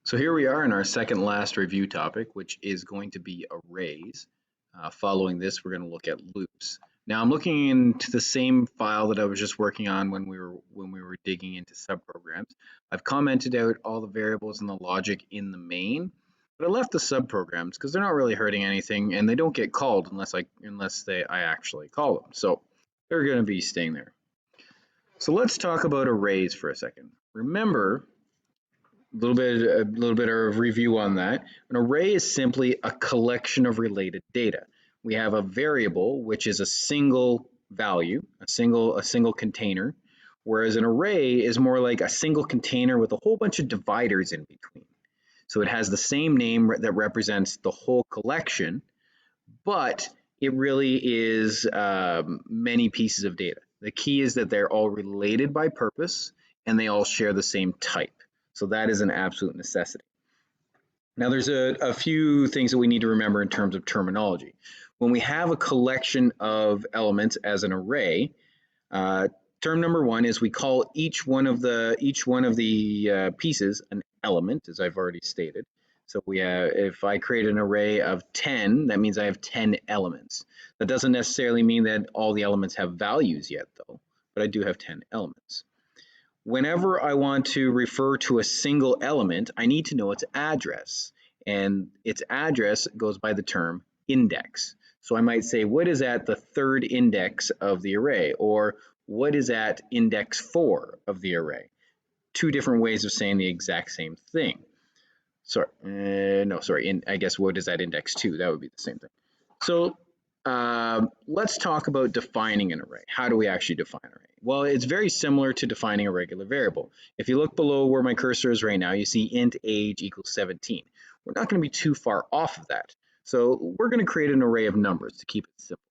So here we are in our second last review topic, which is going to be arrays. Following this, we're going to look at loops. Now I'm looking into the same file that I was just working on when we were digging into subprograms. I've commented out all the variables and the logic in the main, but I left the subprograms because they're not really hurting anything and they don't get called unless I actually call them. So they're going to be staying there. So let's talk about arrays for a second. Remember, a little bit of review on that. An array is simply a collection of related data. We have a variable, which is a single value, a single container, whereas an array is more like a single container with a whole bunch of dividers in between. So it has the same name that represents the whole collection, but it really is many pieces of data. The key is that they're all related by purpose and they all share the same type. So that is an absolute necessity. Now, there's a few things that we need to remember in terms of terminology. When we have a collection of elements as an array, term number one is we call each one of the pieces an element, as I've already stated. So if I create an array of 10, that means I have 10 elements. That doesn't necessarily mean that all the elements have values yet, though, but I do have 10 elements. Whenever I want to refer to a single element, I need to know its address. And its address goes by the term index. So I might say, what is at the third index of the array? Or what is at index 4 of the array? Two different ways of saying the exact same thing. I guess what is at index 2? That would be the same thing. So let's talk about defining an array. How do we actually define an array? Well, it's very similar to defining a regular variable. If you look below where my cursor is right now, you see int age equals 17. We're not going to be too far off of that. So we're going to create an array of numbers to keep it simple.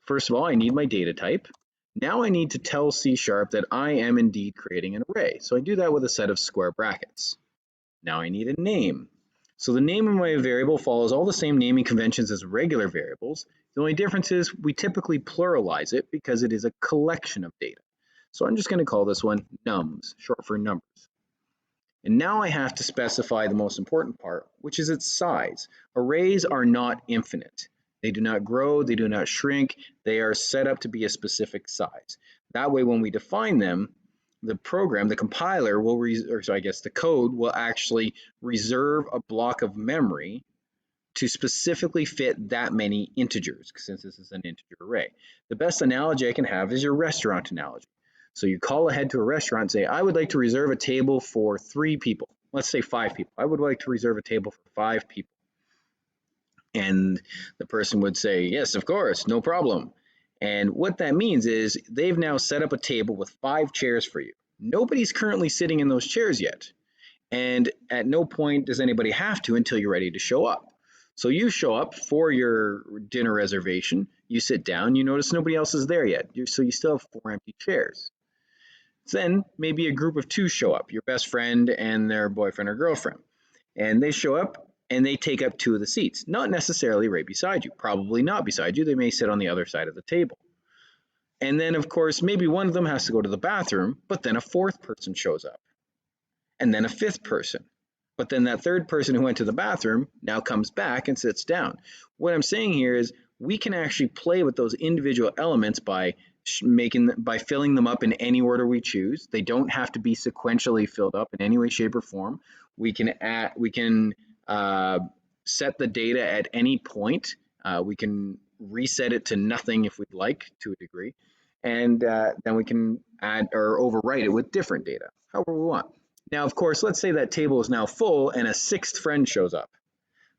First of all, I need my data type. Now I need to tell C# that I am indeed creating an array. So I do that with a set of square brackets. Now I need a name. So the name of my variable follows all the same naming conventions as regular variables. The only difference is we typically pluralize it because it is a collection of data. So I'm just going to call this one nums, short for numbers. And now I have to specify the most important part, which is its size. Arrays are not infinite. They do not grow, they do not shrink, they are set up to be a specific size. That way when we define them, the program, the compiler will, the code will actually reserve a block of memory to specifically fit that many integers, since this is an integer array. The best analogy I can have is your restaurant analogy. So you call ahead to a restaurant and say, I would like to reserve a table for 3 people. Let's say 5 people. I would like to reserve a table for 5 people. And the person would say, yes, of course, no problem. And what that means is they've now set up a table with 5 chairs for you. Nobody's currently sitting in those chairs yet. And at no point does anybody have to until you're ready to show up. So you show up for your dinner reservation, you sit down, you notice nobody else is there yet. So you still have 4 empty chairs. Then maybe a group of 2 show up, your best friend and their boyfriend or girlfriend. And they show up and they take up 2 of the seats, not necessarily right beside you, probably not beside you. They may sit on the other side of the table. And then, of course, maybe one of them has to go to the bathroom, but then a 4th person shows up. And then a 5th person. But then that 3rd person who went to the bathroom now comes back and sits down. What I'm saying here is we can actually play with those individual elements by filling them up in any order we choose. They don't have to be sequentially filled up in any way, shape, or form. We can set the data at any point. We can reset it to nothing if we'd like, to a degree, and then we can add or overwrite it with different data, however we want. Now, of course, let's say that table is now full and a 6th friend shows up.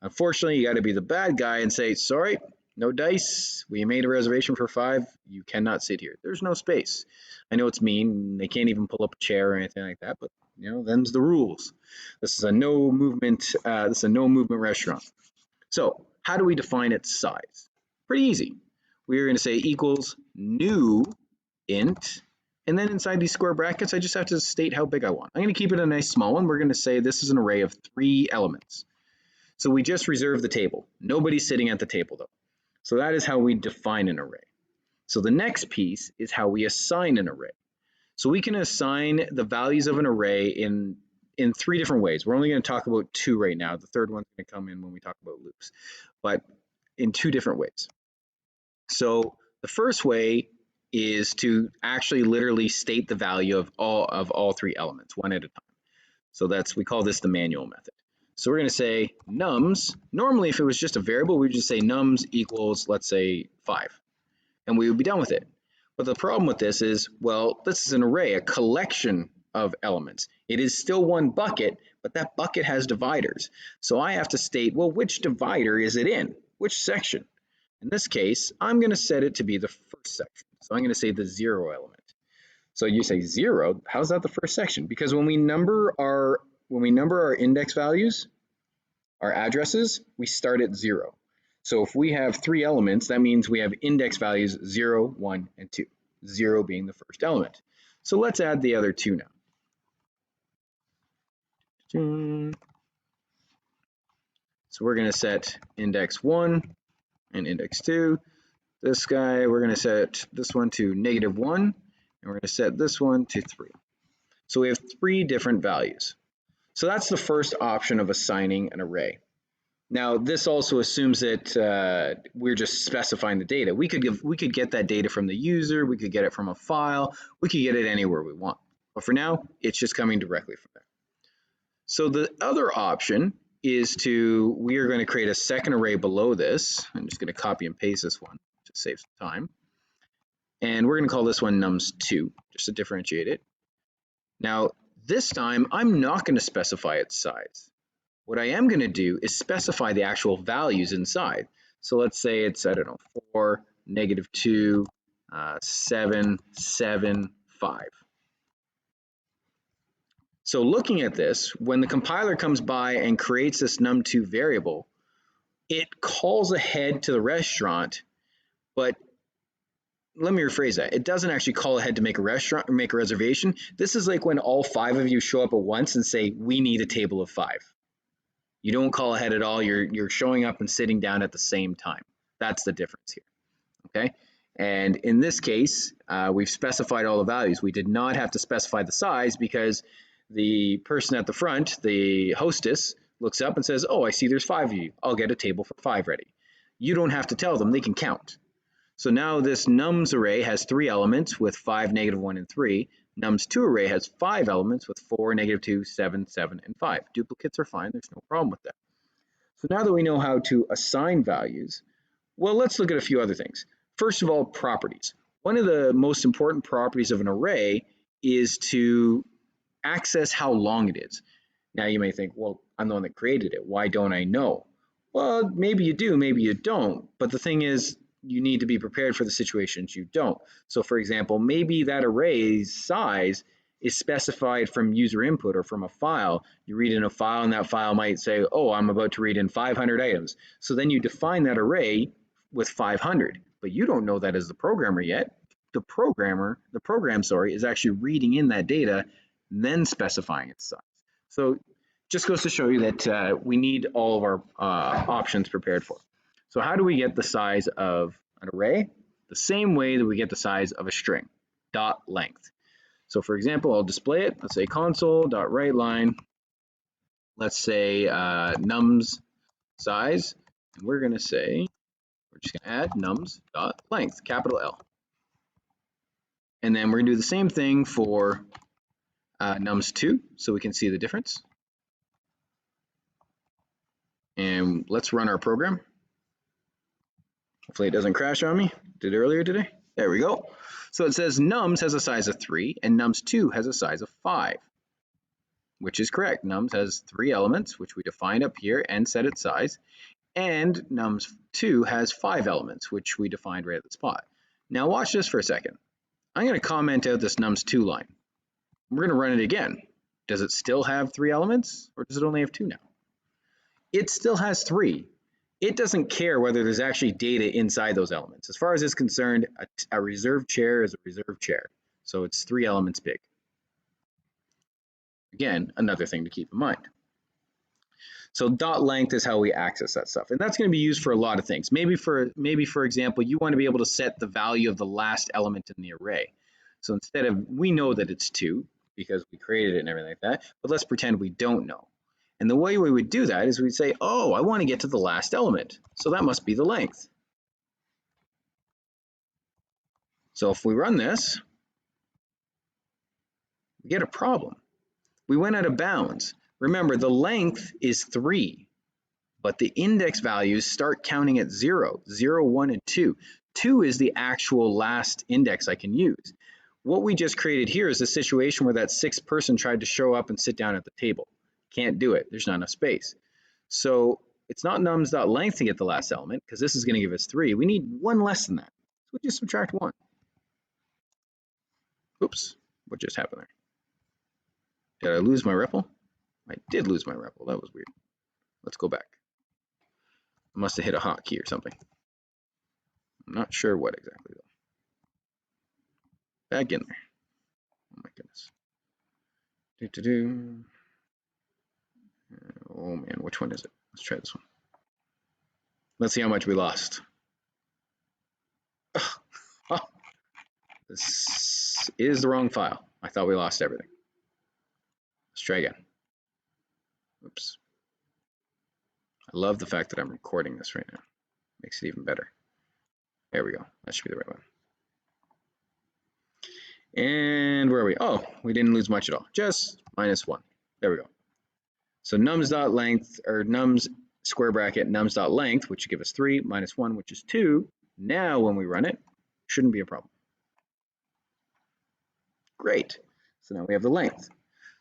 Unfortunately, you got to be the bad guy and say, sorry, no dice. We made a reservation for 5. You cannot sit here. There's no space. I know it's mean. They can't even pull up a chair or anything like that, but them's the rules. This is a no movement. Restaurant. So how do we define its size? Pretty easy. We're going to say equals new int. And then inside these square brackets, I just have to state how big I want. I'm going to keep it a nice small one. We're going to say this is an array of 3 elements. So we just reserve the table. Nobody's sitting at the table, though. So that is how we define an array. So the next piece is how we assign an array. So we can assign the values of an array in in three different ways. We're only going to talk about two right now. The third one's going to come in when we talk about loops, but in two different ways. So the first way is to actually literally state the value of all three elements one at a time. So we call this the manual method. So we're going to say nums. Normally, if it was just a variable, we would just say nums equals, let's say, 5, and we would be done with it. But the problem with this is, well, this is an array, a collection of elements. It is still one bucket, but that bucket has dividers. So I have to state, well, which divider is it in? Which section? In this case, I'm going to set it to be the first section. So I'm going to say the 0 element. So you say 0, how's that the first section? Because when we number our index values, our addresses, we start at 0. So if we have 3 elements, that means we have index values 0, 1, and 2, 0 being the first element. So let's add the other 2 now. So we're going to set index 1 and index 2. This guy, we're going to set this one to -1, and we're going to set this one to 3. So we have 3 different values. So that's the first option of assigning an array. Now, this also assumes that we're just specifying the data. We could get that data from the user, we could get it from a file, we could get it anywhere we want. But for now, it's just coming directly from there. So the other option is we are going to create a second array below this. I'm just going to copy and paste this one to save some time. And we're going to call this one nums2, just to differentiate it. Now, this time, I'm not going to specify its size. What I am going to do is specify the actual values inside. So let's say it's, I don't know, 4, -2, 7, 7, 5. So looking at this, when the compiler comes by and creates this num2 variable, it calls ahead to the restaurant, but let me rephrase that. It doesn't actually call ahead to make a restaurant or make a reservation. This is like when all 5 of you show up at once and say, we need a table of 5. You don't call ahead at all. You're showing up and sitting down at the same time. That's the difference here, okay? And in this case, we've specified all the values. We did not have to specify the size because the person at the front, the hostess, looks up and says, oh, I see there's 5 of you. I'll get a table for 5 ready. You don't have to tell them. They can count. So now this nums array has 3 elements with 5, -1, and 3. Nums2 array has 5 elements with 4, -2, 7, 7, and 5. Duplicates are fine. There's no problem with that. So now that we know how to assign values, well, let's look at a few other things. First of all, properties. One of the most important properties of an array is to access how long it is. Now you may think, well, I'm the one that created it. Why don't I know? Well, maybe you do, maybe you don't. But the thing is, you need to be prepared for the situations you don't. So for example, maybe that array's size is specified from user input or from a file. You read in a file and that file might say, oh, I'm about to read in 500 items. So then you define that array with 500, but you don't know that as the programmer yet. The program, is actually reading in that data, then specifying its size. So just goes to show you that we need all of our options prepared for. So how do we get the size of an array? The same way that we get the size of a string, dot length. So for example, I'll display it. Let's say console.writeLine. Let's say nums size, and we're going to say, we're just going to add nums dot length, capital L. And then we're going to do the same thing for nums2, so we can see the difference. And let's run our program. Hopefully it doesn't crash on me. Did earlier today. There we go. So it says nums has a size of 3 and nums2 has a size of 5, which is correct. Nums has 3 elements, which we defined up here and set its size, and nums2 has 5 elements, which we defined right at the spot. Now watch this for a second. I'm going to comment out this nums2 line. We're going to run it again. Does it still have 3 elements, or does it only have 2 now? It still has 3. It doesn't care whether there's actually data inside those elements. As far as it's concerned, a reserved chair is a reserved chair. So it's 3 elements big. Again, another thing to keep in mind. So dot length is how we access that stuff. And that's going to be used for a lot of things. Maybe for example, you want to be able to set the value of the last element in the array. So instead of, we know that it's 2, because we created it and everything like that, but let's pretend we don't know. And the way we would do that is we'd say, oh, I want to get to the last element, so that must be the length. So if we run this, we get a problem. We went out of bounds. Remember, the length is 3, but the index values start counting at 0, 0, 1, and 2. 2 is the actual last index I can use. What we just created here is a situation where that 6th person tried to show up and sit down at the table. Can't do it. There's not enough space. So it's not nums.length to get the last element, because this is going to give us 3. We need 1 less than that. So we just subtract 1. Oops, what just happened there? Did I lose my REPL? I did lose my REPL. That was weird. Let's go back. I must have hit a hotkey or something. I'm not sure what exactly though. Back in there. Oh my goodness. Oh man, which one is it? Let's try this one. Let's see how much we lost. Oh, this is the wrong file. I thought we lost everything. Let's try again. Oops. I love the fact that I'm recording this right now. Makes it even better. There we go. That should be the right one. And where are we? Oh, we didn't lose much at all. Just -1. There we go. So nums.length, or nums square bracket nums.length, which should give us 3, -1, which is 2. Now when we run it, shouldn't be a problem. Great. So now we have the length.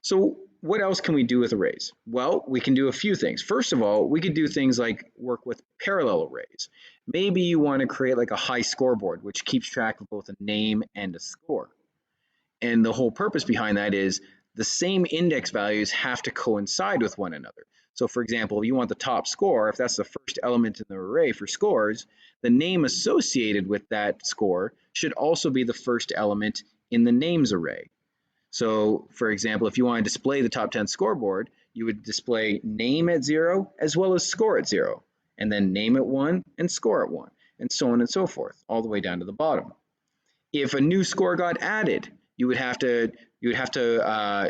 So what else can we do with arrays? Well, we can do a few things. First of all, we could do things like work with parallel arrays. Maybe you want to create like a high scoreboard, which keeps track of both a name and a score. And the whole purpose behind that is the same index values have to coincide with one another. So for example, you want the top score, if that's the first element in the array for scores, the name associated with that score should also be the first element in the names array. So for example, if you want to display the top 10 scoreboard, you would display name at 0 as well as score at 0, and then name at 1 and score at 1, and so on and so forth, all the way down to the bottom. If a new score got added, you would have to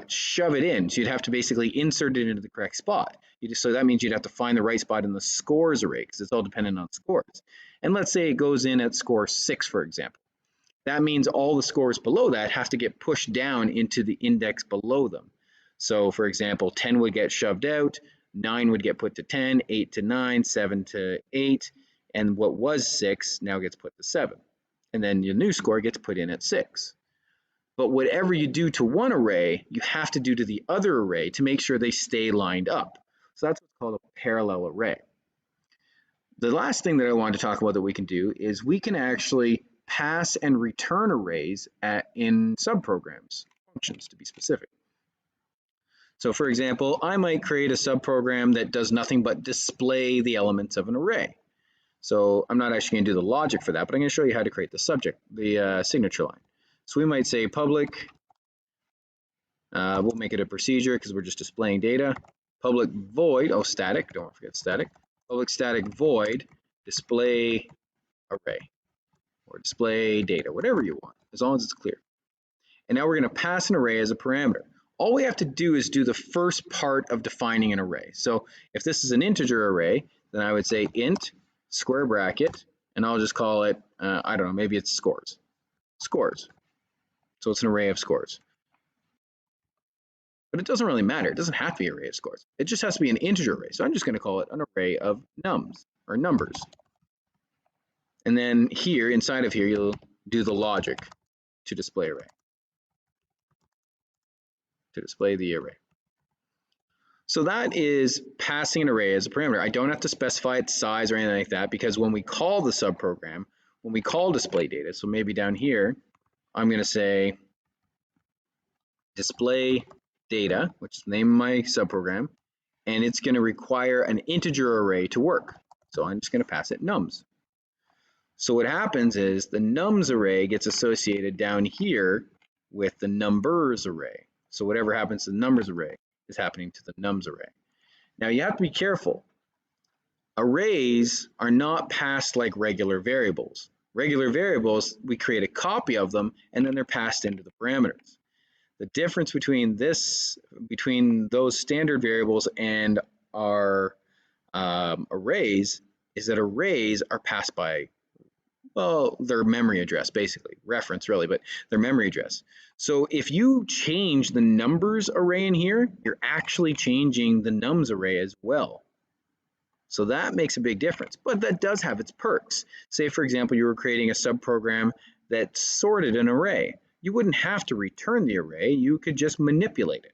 shove it in. So you'd have to basically insert it into the correct spot. So that means you'd have to find the right spot in the scores array, because it's all dependent on scores. And let's say it goes in at score 6, for example. That means all the scores below that have to get pushed down into the index below them. So for example, 10 would get shoved out, 9 would get put to 10, 8 to 9, 7 to 8, and what was 6 now gets put to 7. And then your new score gets put in at 6. But whatever you do to one array, you have to do to the other array to make sure they stay lined up. So that's what's called a parallel array. The last thing that I wanted to talk about that we can do is we can actually pass and return arrays in subprograms, functions to be specific. So for example, I might create a subprogram that does nothing but display the elements of an array. So I'm not actually going to do the logic for that, but I'm going to show you how to create the signature line. So we might say public, we'll make it a procedure because we're just displaying data. Public void, oh static, don't forget static. Public static void display array, or display data, whatever you want, as long as it's clear. And now we're going to pass an array as a parameter. All we have to do is do the first part of defining an array. So if this is an integer array, then I would say int square bracket, and I'll just call it, I don't know, maybe it's scores. Scores. So it's an array of scores. But it doesn't really matter. It doesn't have to be an array of scores. It just has to be an integer array. So I'm just going to call it an array of nums, or numbers. And then here, inside of here, you'll do the logic to display array, to display the array. So that is passing an array as a parameter. I don't have to specify its size or anything like that, because when we call the subprogram, when we call display data, so maybe down here, I'm going to say display data, which is the name of my subprogram, and it's going to require an integer array to work. So I'm just going to pass it nums. So what happens is the nums array gets associated down here with the numbers array. So whatever happens to the numbers array is happening to the nums array. Now you have to be careful. Arrays are not passed like regular variables. Regular variables, we create a copy of them and then they're passed into the parameters. The difference between those standard variables and our arrays is that arrays are passed by, well, their memory address, basically, reference really, but their memory address. So if you change the numbers array in here, you're actually changing the nums array as well. So that makes a big difference, but that does have its perks. Say, for example, you were creating a subprogram that sorted an array. You wouldn't have to return the array, you could just manipulate it.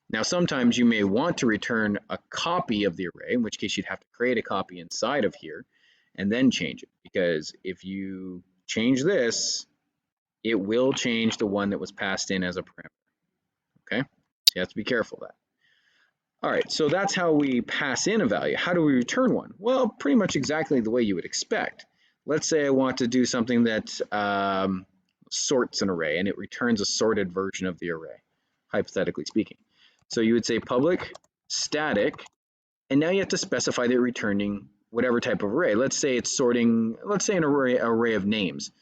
Now, sometimes you may want to return a copy of the array, in which case you'd have to create a copy inside of here and then change it, because if you change this, it will change the one that was passed in as a parameter, okay? So you have to be careful of that. All right, so that's how we pass in a value. How do we return one? Well, pretty much exactly the way you would expect. Let's say I want to do something that sorts an array and it returns a sorted version of the array, hypothetically speaking. So you would say public static, and now you have to specify that you're returning whatever type of array. Let's say it's sorting, let's say an array of names.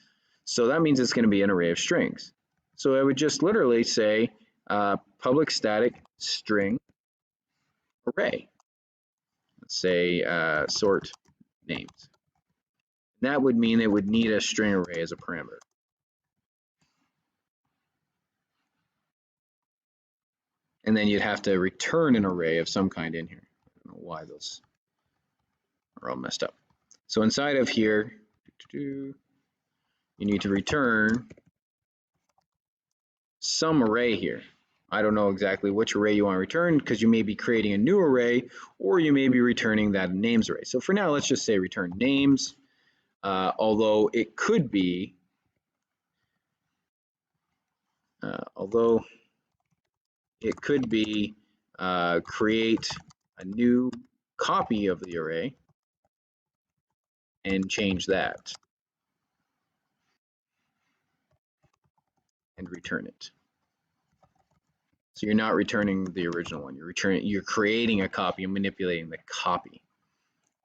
So that means it's going to be an array of strings. So I would just literally say public static string array. Let's say sort names. That would mean it would need a string array as a parameter. And then you'd have to return an array of some kind in here. I don't know why those are all messed up. So inside of here, you need to return some array here. I don't know exactly which array you want to return because you may be creating a new array or you may be returning that names array. So for now, let's just say return names, although it could be, create a new copy of the array and change that and return it. So you're not returning the original one. You're creating a copy and manipulating the copy.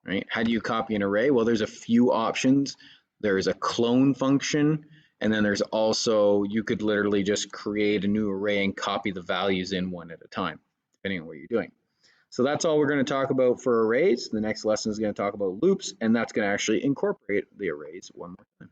Right? How do you copy an array? Well, there's a few options. There's a clone function, and then there's also, you could literally just create a new array and copy the values in one at a time, depending on what you're doing. So that's all we're going to talk about for arrays. The next lesson is going to talk about loops, and that's going to actually incorporate the arrays one more time.